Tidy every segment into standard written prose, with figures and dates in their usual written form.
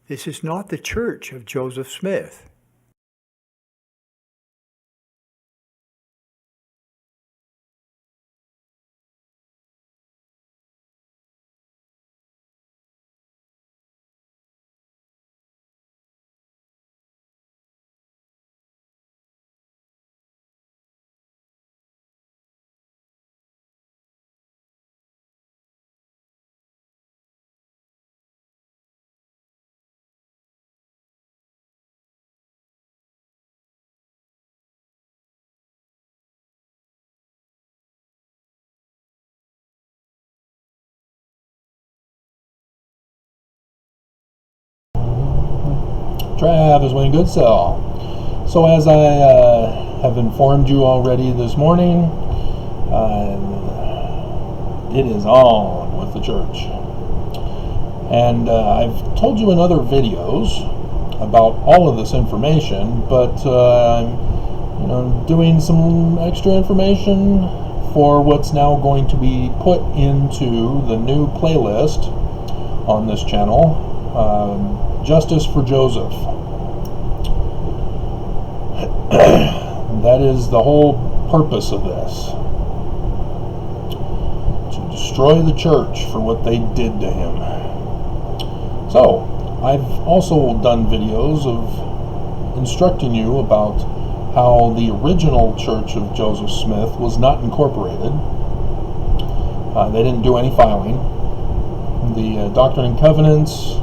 This is not the church of Joseph Smith. Trav is Wayne Goodsell. So as I have informed you already this morning, it is on with the church. And I've told you in other videos about all of this information, but I'm doing some extra information for what's now going to be put into the new playlist on this channel. Justice for Joseph. That is the whole purpose of this. To destroy the church for what they did to him. So, I've also done videos of instructing you about how the original church of Joseph Smith was not incorporated. They didn't do any filing. The Doctrine and Covenants,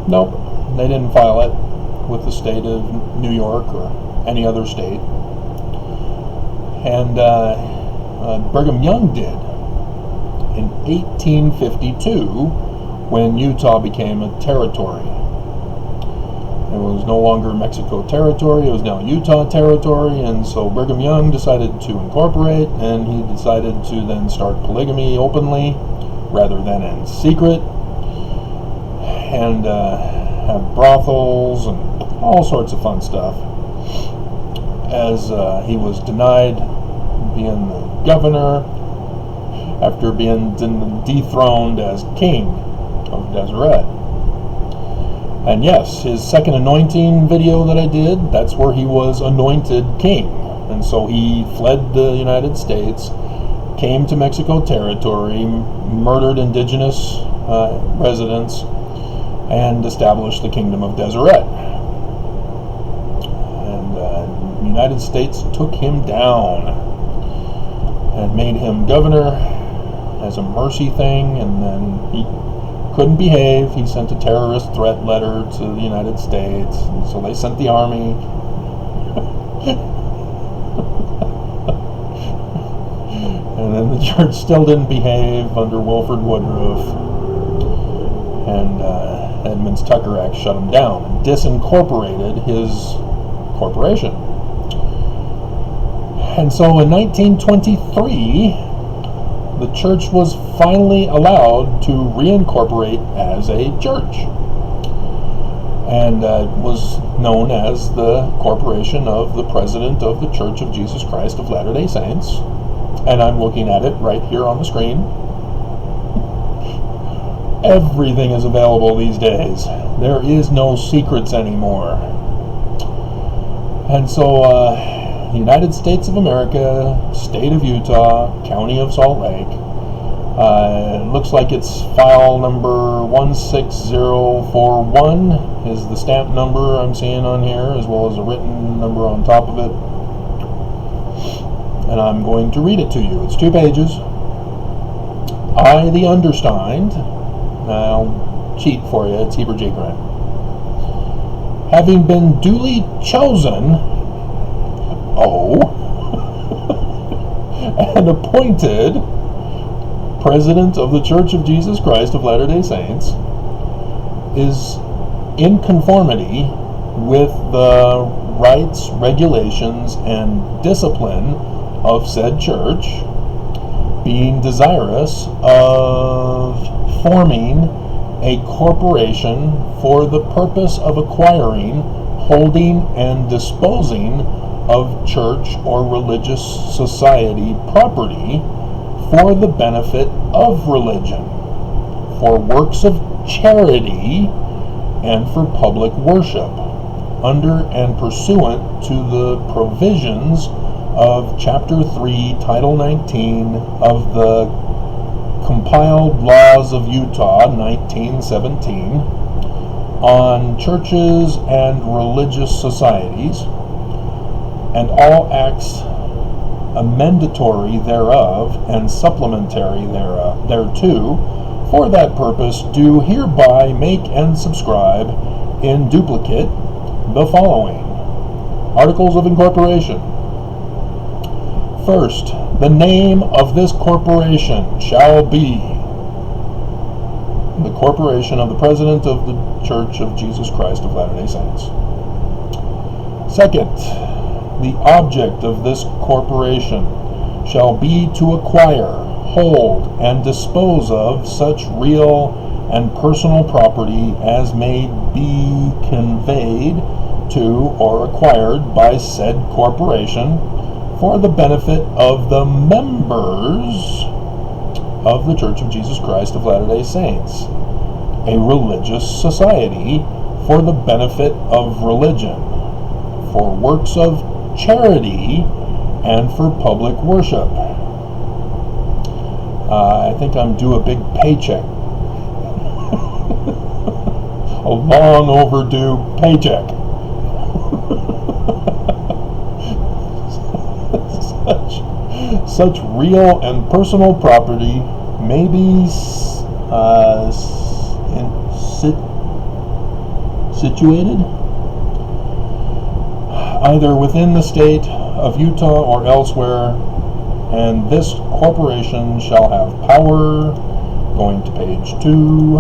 nope, they didn't file it with the state of New York or any other state. And Brigham Young did in 1852 when Utah became a territory. It was no longer Mexico territory, it was now Utah territory, and so Brigham Young decided to incorporate, and he decided to then start polygamy openly rather than in secret, and have brothels and all sorts of fun stuff, as he was denied being the governor after being dethroned as king of Deseret. And yes, his second anointing video that I did, that's where he was anointed king. And so he fled the United States, came to Mexico territory, murdered indigenous residents, and established the kingdom of Deseret. And the United States took him down and made him governor as a mercy thing, and then he couldn't behave. He sent a terrorist threat letter to the United States, and so they sent the army. And then the church still didn't behave under Wilford Woodruff, and Edmunds Tucker Act shut him down and disincorporated his corporation. And so in 1923, the church was finally allowed to reincorporate as a church, and was known as the Corporation of the President of the Church of Jesus Christ of Latter-day Saints. And I'm looking at it right here on the screen. Everything is available these days. There is no secrets anymore. And so, United States of America, State of Utah, County of Salt Lake. It looks like it's file number 16041 is the stamp number I'm seeing on here, as well as a written number on top of it. And I'm going to read it to you. It's 2 pages. I, the undersigned, I'll cheat for you, it's Heber J. Grant. Having been duly chosen, and appointed President of the Church of Jesus Christ of Latter-day Saints, is in conformity with the rights, regulations, and discipline of said church, being desirous of forming a corporation for the purpose of acquiring, holding, and disposing of church or religious society property for the benefit of religion, for works of charity and for public worship, under and pursuant to the provisions of Chapter 3, Title 19 of the Compiled Laws of Utah, 1917, on churches and religious societies, and all acts amendatory thereof and supplementary thereto, for that purpose do hereby make and subscribe in duplicate the following Articles of Incorporation. First, the name of this corporation shall be the Corporation of the President of the Church of Jesus Christ of Latter-day Saints. Second, the object of this corporation shall be to acquire, hold, and dispose of such real and personal property as may be conveyed to or acquired by said corporation for the benefit of the members of the Church of Jesus Christ of Latter-day Saints, a religious society for the benefit of religion, for works of charity, and for public worship. I think I'm due a big paycheck. A long overdue paycheck. Such real and personal property may be situated either within the state of Utah or elsewhere, and this corporation shall have power, going to page 2,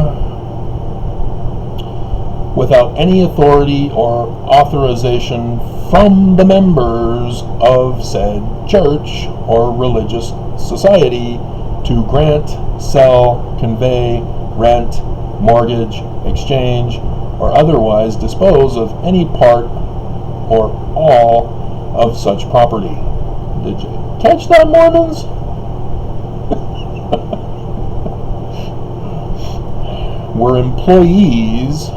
without any authority or authorization from the members of said church or religious society to grant, sell, convey, rent, mortgage, exchange, or otherwise dispose of any part or all of such property. Did you catch that, Mormons? We're employees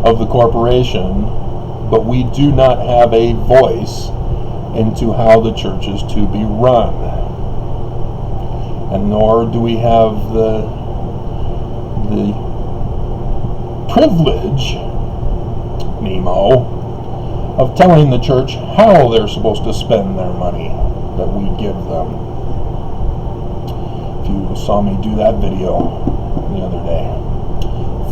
of the corporation, but we do not have a voice into how the church is to be run. And nor do we have the privilege, Nemo, of telling the church how they're supposed to spend their money that we give them. If you saw me do that video the other day.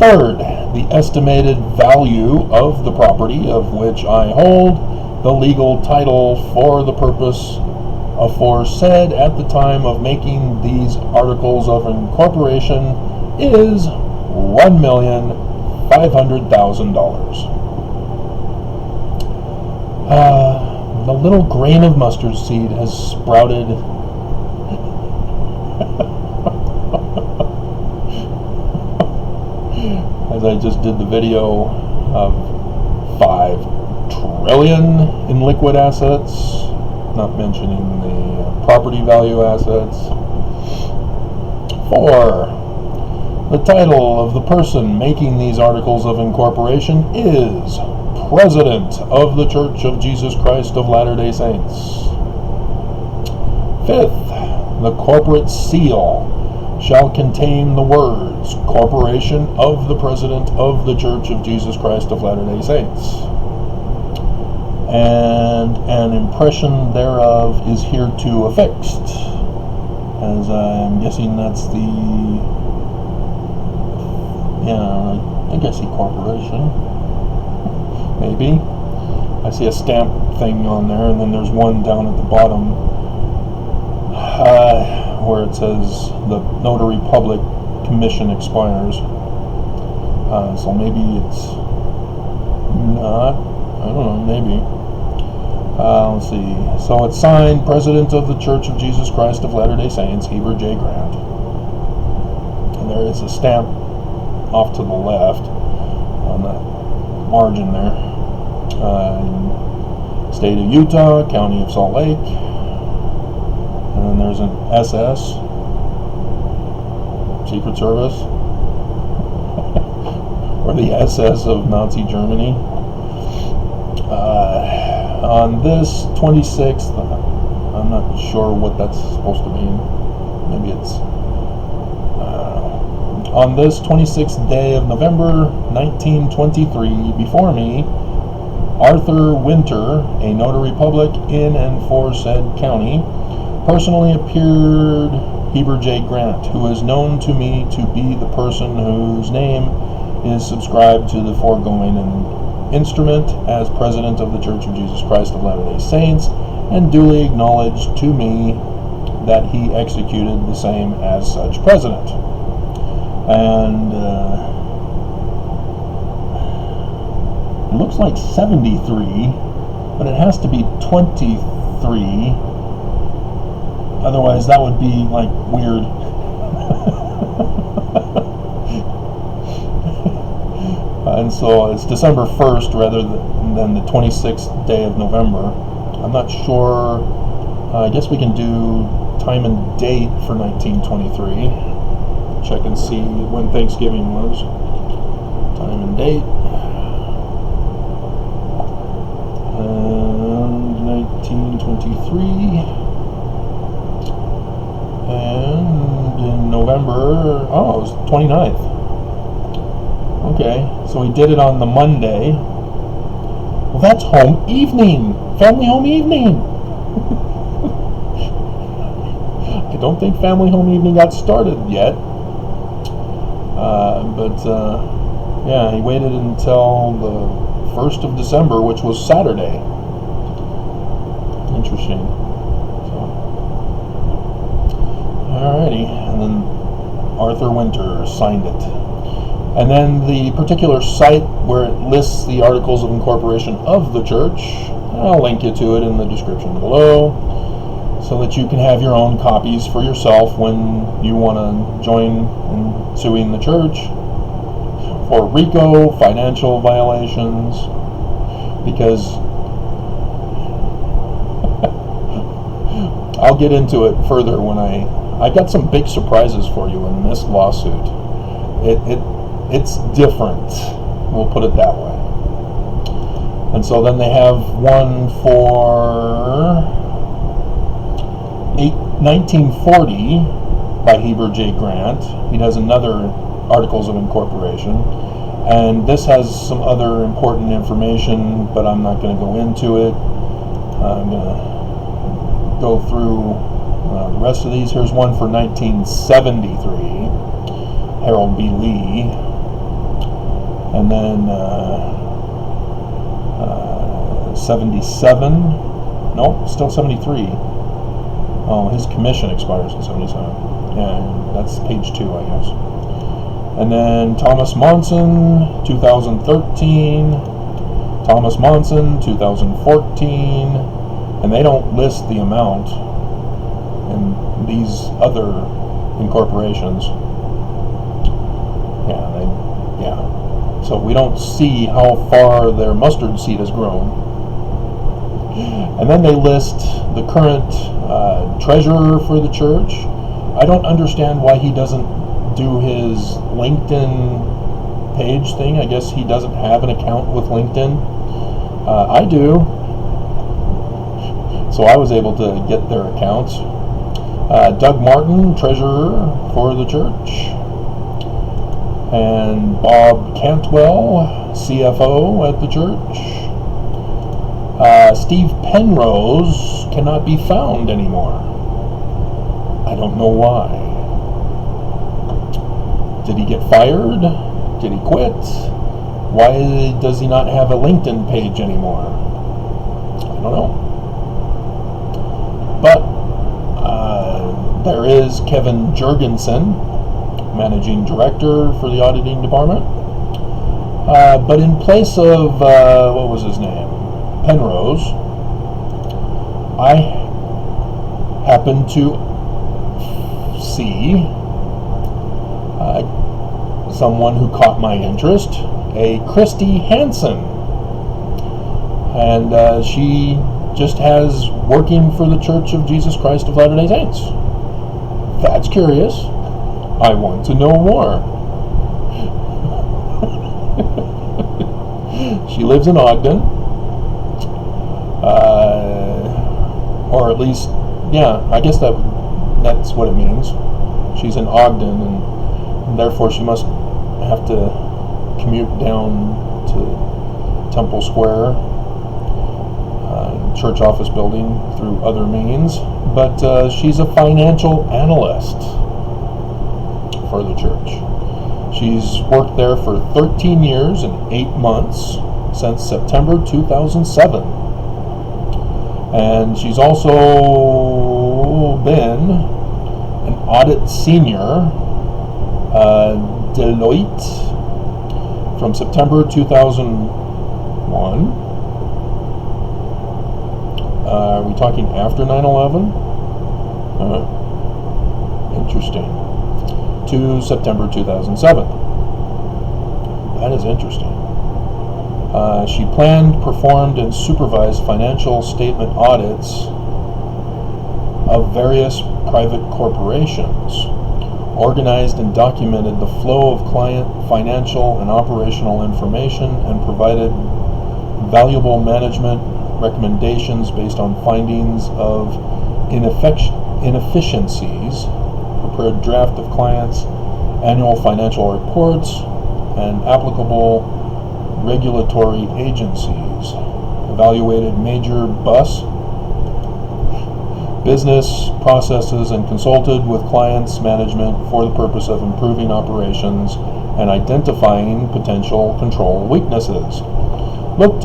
Third, the estimated value of the property of which I hold the legal title for the purpose aforesaid at the time of making these articles of incorporation is $1,500,000. The little grain of mustard seed has sprouted as I just did the video of 5 trillion in liquid assets, not mentioning the property value assets. 4. The title of the person making these articles of incorporation is President of the Church of Jesus Christ of Latter-day Saints. 5th, the corporate seal shall contain the words Corporation of the President of the Church of Jesus Christ of Latter-day Saints, and an impression thereof is hereto affixed, as I'm guessing that's the, I think I see corporation, maybe. I see a stamp thing on there, and then there's one down at the bottom where it says the Notary Public Commission expires. So maybe it's not, I don't know, maybe. Let's see. So it's signed President of the Church of Jesus Christ of Latter-day Saints, Heber J. Grant. And there is a stamp off to the left on that margin there. State of Utah, County of Salt Lake. And then there's an SS, Secret Service. or the SS of Nazi Germany. On this 26th, I'm not sure what that's supposed to mean. Maybe it's, on this 26th day of November 1923, before me, Arthur Winter, a notary public in and for said county, personally appeared Heber J. Grant, who is known to me to be the person whose name is subscribed to the foregoing instrument as President of the Church of Jesus Christ of Latter-day Saints, and duly acknowledged to me that he executed the same as such President. And it looks like 73, but it has to be 23. Otherwise, that would be like weird. And so it's December 1st rather than the 26th day of November. I'm not sure. I guess we can do time and date for 1923. Check and see when Thanksgiving was. Time and date. And 1923. And in November, oh, it was 29th. Okay, so we did it on the Monday. Well, that's home evening. Family home evening. I don't think family home evening got started yet. Yeah, he waited until the 1st of December, which was Saturday. Interesting. So, alrighty, and then Arthur Winter signed it. And then the particular site where it lists the Articles of Incorporation of the church, I'll link you to it in the description below, so that you can have your own copies for yourself when you want to join in suing the church for RICO, financial violations, because I'll get into it further when I got some big surprises for you in this lawsuit. It's different, we'll put it that way. And so then they have one for 1940 by Heber J. Grant. He does another Articles of Incorporation, and this has some other important information, but I'm not going to go into it. I'm going to go through the rest of these. Here's one for 1973, Harold B. Lee, and then 77, no, still 73. Oh, his commission expires in 77. Yeah, that's page 2, I guess. And then Thomas Monson, 2013. Thomas Monson, 2014. And they don't list the amount in these other incorporations. Yeah. So we don't see how far their mustard seed has grown. And then they list the current treasurer for the church. I don't understand why he doesn't do his LinkedIn page thing. I guess he doesn't have an account with LinkedIn. I do. So I was able to get their accounts. Doug Martin, treasurer for the church. And Bob Cantwell, CFO at the church. Steve Penrose cannot be found anymore. I don't know why. Did he get fired? Did he quit? Why does he not have a LinkedIn page anymore? I don't know. But there is Kevin Jurgensen, Managing Director for the Auditing Department. But in place of, what was his name? Penrose, I happen to see someone who caught my interest, a Christy Hansen, and she just has working for the Church of Jesus Christ of Latter-day Saints. That's curious. I want to know more. She lives in Ogden, or at least, yeah, I guess that's what it means. She's in Ogden, and therefore she must have to commute down to Temple Square, church office building, through other means. But she's a financial analyst for the church. She's worked there for 13 years and 8 months since September 2007. And she's also been an audit senior, Deloitte, from September 2001. Are we talking after 9/11? Interesting. To September 2007. That is interesting. She planned, performed, and supervised financial statement audits of various private corporations, organized and documented the flow of client financial and operational information, and provided valuable management recommendations based on findings of inefficiencies, prepared draft of clients' annual financial reports, and applicable regulatory agencies, evaluated major business processes, and consulted with clients' management for the purpose of improving operations and identifying potential control weaknesses. Looked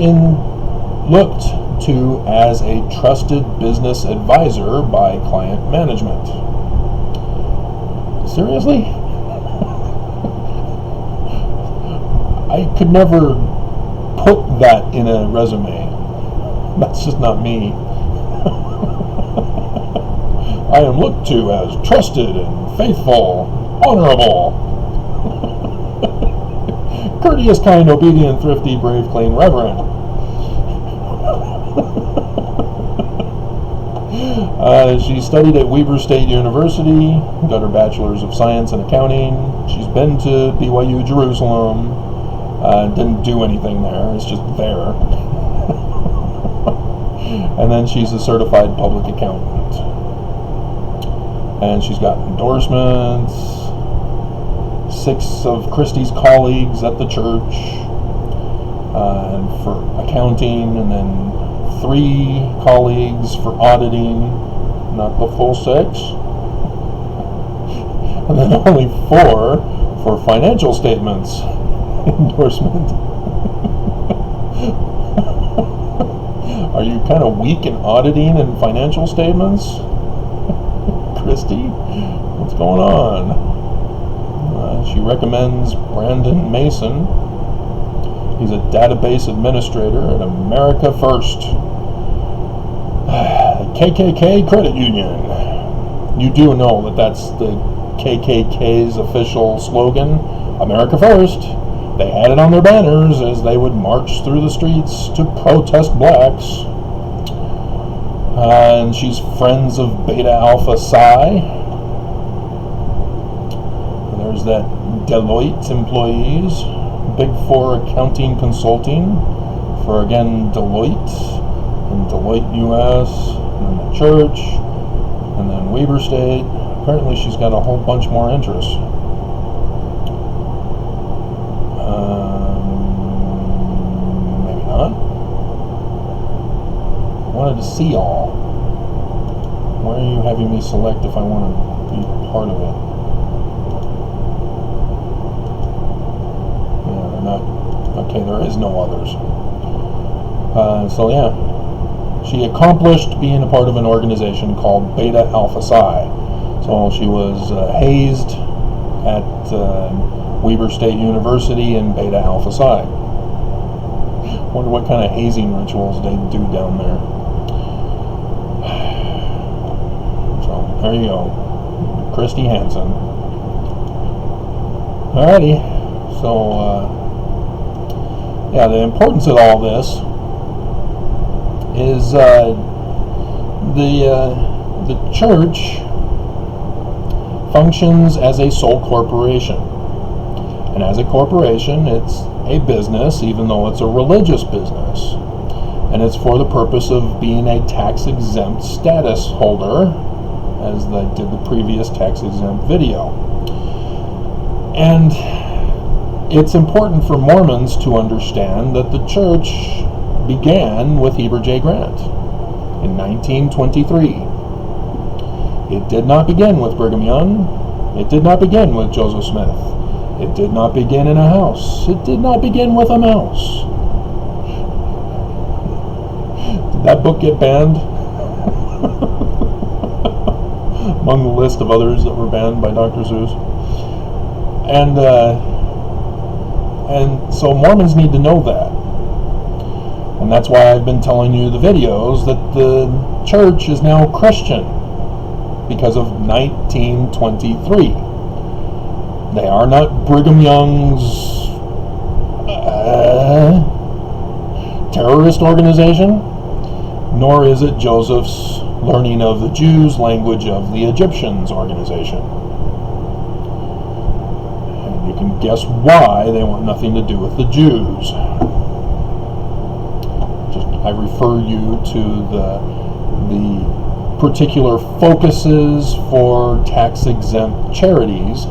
to as a trusted business advisor by client management. Seriously? I could never put that in a resume. That's just not me. I am looked to as trusted and faithful, honorable, courteous, kind, obedient, thrifty, brave, clean, reverent. She studied at Weber State University, got her Bachelor's of Science in Accounting. She's been to BYU Jerusalem. Didn't do anything there, it's just there. And then she's a certified public accountant. And she's got endorsements, 6 of Christie's colleagues at the church for accounting, and then 3 colleagues for auditing, not the full 6. And then only 4 for financial statements endorsement. Are you kind of weak in auditing and financial statements, Christy? What's going on? She recommends Brandon Mason. He's a database administrator at America First, KKK Credit Union. You do know that that's the KKK's official slogan, America First. They had it on their banners as they would march through the streets to protest blacks. And she's friends of Beta Alpha Psi. And there's that Deloitte employees, Big Four accounting consulting for, again, Deloitte, and Deloitte US, and then the church, and then Weber State. Apparently she's got a whole bunch more interests. Maybe not. I wanted to see all. Why are you having me select if I want to be part of it? Yeah, they're not. Okay, there is no others. So yeah, she accomplished being a part of an organization called Beta Alpha Psi. So she was hazed at Weber State University and Beta Alpha Psi. Wonder what kind of hazing rituals they do down there. So there you go, Christy Hansen. Alrighty, so yeah, the importance of all this is the church functions as a sole corporation, and as a corporation, it's a business, even though it's a religious business. And it's for the purpose of being a tax-exempt status holder, as I did the previous tax-exempt video. And it's important for Mormons to understand that the church began with Heber J. Grant in 1923. It did not begin with Brigham Young. It did not begin with Joseph Smith. It did not begin in a house. It did not begin with a mouse. Did that book get banned? Among the list of others that were banned by Dr. Seuss. And so Mormons need to know that. And that's why I've been telling you the videos that the church is now Christian because of 1923. They are not Brigham Young's terrorist organization, nor is it Joseph's learning of the Jews' language of the Egyptians organization. And you can guess why they want nothing to do with the Jews. I refer you to the particular focuses for tax-exempt charities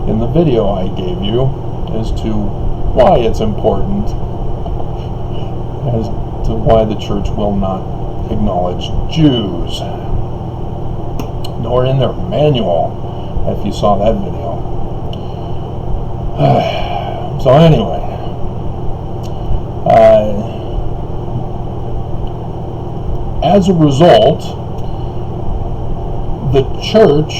in the video I gave you as to why it's important, as to why the church will not acknowledge Jews, nor in their manual, if you saw that video. So anyway, as a result, the church,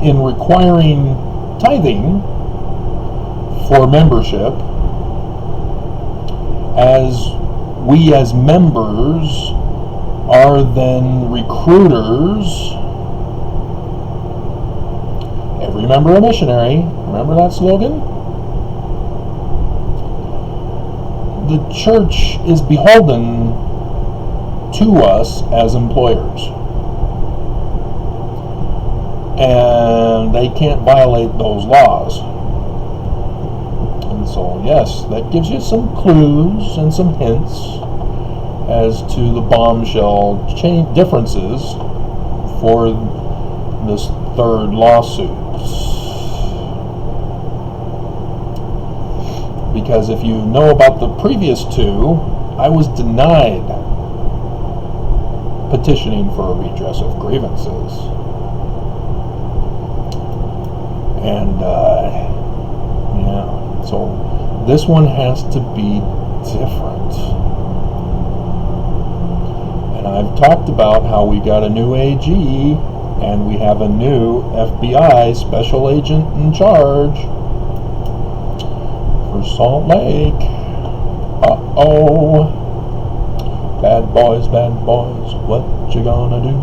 in requiring tithing for membership, as we as members are then recruiters, every member a missionary, remember that slogan? The church is beholden to us as employers, and they can't violate those laws. And so yes, that gives you some clues and some hints as to the bombshell differences for this third lawsuit. Because if you know about the previous two, I was denied petitioning for a redress of grievances. And yeah, so this one has to be different. And I've talked about how we got a new AG and we have a new FBI special agent in charge for Salt Lake. Uh-oh. Bad boys, what you gonna do?